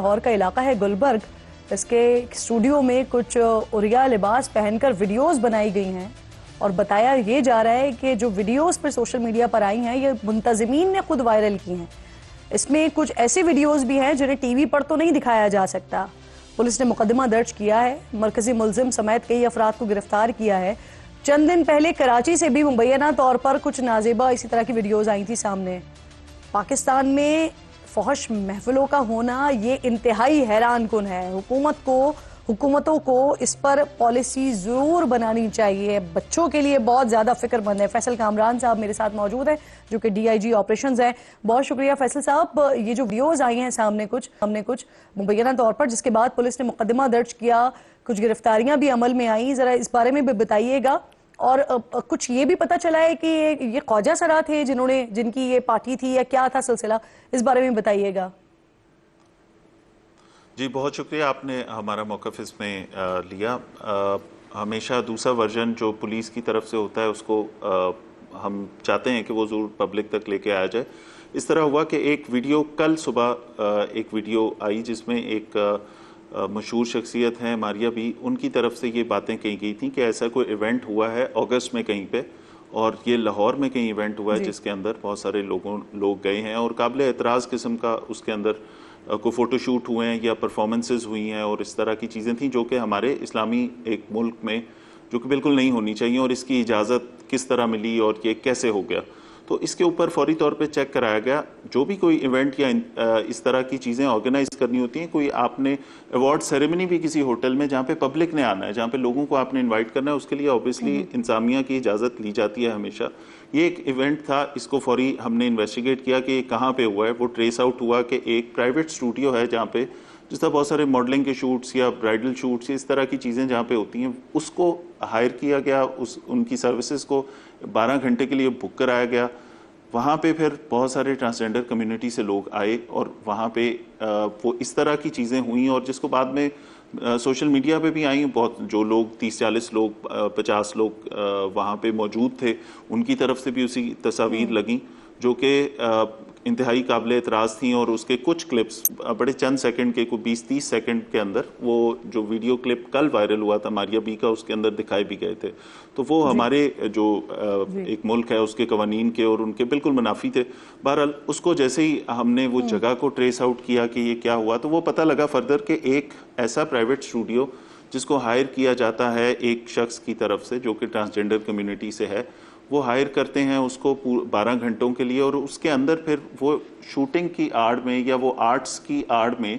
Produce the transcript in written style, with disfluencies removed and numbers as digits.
लाहौर का इलाका है गुलबर्ग, इसके स्टूडियो में कुछ उरिया लिबास पहनकर वीडियोस बनाई गई हैं और बताया ये जा रहा है कि जो वीडियोस पर सोशल मीडिया पर आई हैं ये मुंतजिमीन ने खुद वायरल की हैं। इसमें कुछ ऐसी वीडियोस भी हैं जिन्हें टीवी पर तो नहीं दिखाया जा सकता। पुलिस ने मुकदमा दर्ज किया है, मरकजी मुलजिम समेत कई अफराद को गिरफ्तार किया है। चंद दिन पहले कराची से भी मुबैना तौर पर कुछ नाजेबा इसी तरह की वीडियोस आई थी सामने। पाकिस्तान में फहश महफिलों का होना ये इंतहाई हैरान कुन है। हुकूमतों को इस पर पॉलिसी जरूर बनानी चाहिए। बच्चों के लिए बहुत ज्यादा फिक्रमंद है। फैसल कामरान साहब मेरे साथ मौजूद हैं जो कि DIG ऑपरेशंस हैं। बहुत शुक्रिया फैसल साहब। ये जो वीडियोस आई हैं सामने कुछ मुबैना तौर पर, जिसके बाद पुलिस ने मुकदमा दर्ज किया, कुछ गिरफ्तारियां भी अमल में आई, जरा इस बारे में भी बताइएगा। और कुछ ये भी पता चला है कि ये ख्वाजा सरा थे जिनकी ये पार्टी थी, या क्या था सिलसिला, इस बारे में बताइएगा। जी बहुत शुक्रिया, आपने हमारा मौक़िफ़ इसमें लिया। हमेशा दूसरा वर्जन जो पुलिस की तरफ से होता है उसको हम चाहते हैं कि वो ज़रूर पब्लिक तक लेके आया जाए। इस तरह हुआ कि एक वीडियो कल सुबह एक वीडियो आई जिसमें एक मशहूर शख्सियत हैं मारिया बी, उनकी तरफ से ये बातें कही गई थी कि ऐसा कोई इवेंट हुआ है अगस्त में कहीं पे, और ये लाहौर में कहीं इवेंट हुआ है जिसके अंदर बहुत सारे लोग गए हैं और काबिल एतराज़ किस्म का उसके अंदर कोई फ़ोटोशूट हुए हैं या परफॉर्मेंसेस हुई हैं और इस तरह की चीज़ें थी जो कि हमारे इस्लामी एक मुल्क में जो कि बिल्कुल नहीं होनी चाहिए, और इसकी इजाज़त किस तरह मिली और ये कैसे हो गया। तो इसके ऊपर फौरी तौर पे चेक कराया गया। जो भी कोई इवेंट या इस तरह की चीज़ें ऑर्गेनाइज करनी होती हैं, कोई आपने अवार्ड सेरेमनी भी किसी होटल में जहाँ पे पब्लिक ने आना है, जहाँ पे लोगों को आपने इनवाइट करना है, उसके लिए ऑब्वियसली इंतजामिया की इजाज़त ली जाती है हमेशा। ये एक इवेंट था, इसको फौरी हमने इन्वेस्टिगेट किया कि कहाँ पे हुआ है। वो ट्रेस आउट हुआ कि एक प्राइवेट स्टूडियो है जहाँ पे जिस तरह बहुत सारे मॉडलिंग के शूट्स या ब्राइडल शूट्स इस तरह की चीज़ें जहाँ पे होती हैं, उसको हायर किया गया, उनकी सर्विसेज को 12 घंटे के लिए बुक कराया गया। वहाँ पे फिर बहुत सारे ट्रांसजेंडर कम्युनिटी से लोग आए और वहाँ पे वो इस तरह की चीज़ें हुई, और जिसको बाद में सोशल मीडिया पे भी आई। बहुत जो लोग 30-40 लोग 50 लोग वहाँ पे मौजूद थे, उनकी तरफ से भी उसी तस्वीर लगी जो कि इंतहाई काबिल एतराज़ थी। और उसके कुछ क्लिप्स बड़े चंद सेकंड के, कोई 20-30 सेकंड के अंदर वो जो वीडियो क्लिप कल वायरल हुआ था मारिया बी का, उसके अंदर दिखाए भी गए थे। तो वो हमारे जो एक मुल्क है उसके कवानीन के और उनके बिल्कुल मुनाफी थे। बहरहाल उसको जैसे ही हमने वो जगह को ट्रेस आउट किया कि ये क्या हुआ, तो वो पता लगा फर्दर कि एक ऐसा प्राइवेट स्टूडियो जिसको हायर किया जाता है एक शख्स की तरफ से जो कि ट्रांसजेंडर कम्युनिटी से है, वो हायर करते हैं उसको 12 घंटों के लिए, और उसके अंदर फिर वो शूटिंग की आड़ में या वो आर्ट्स की आड़ में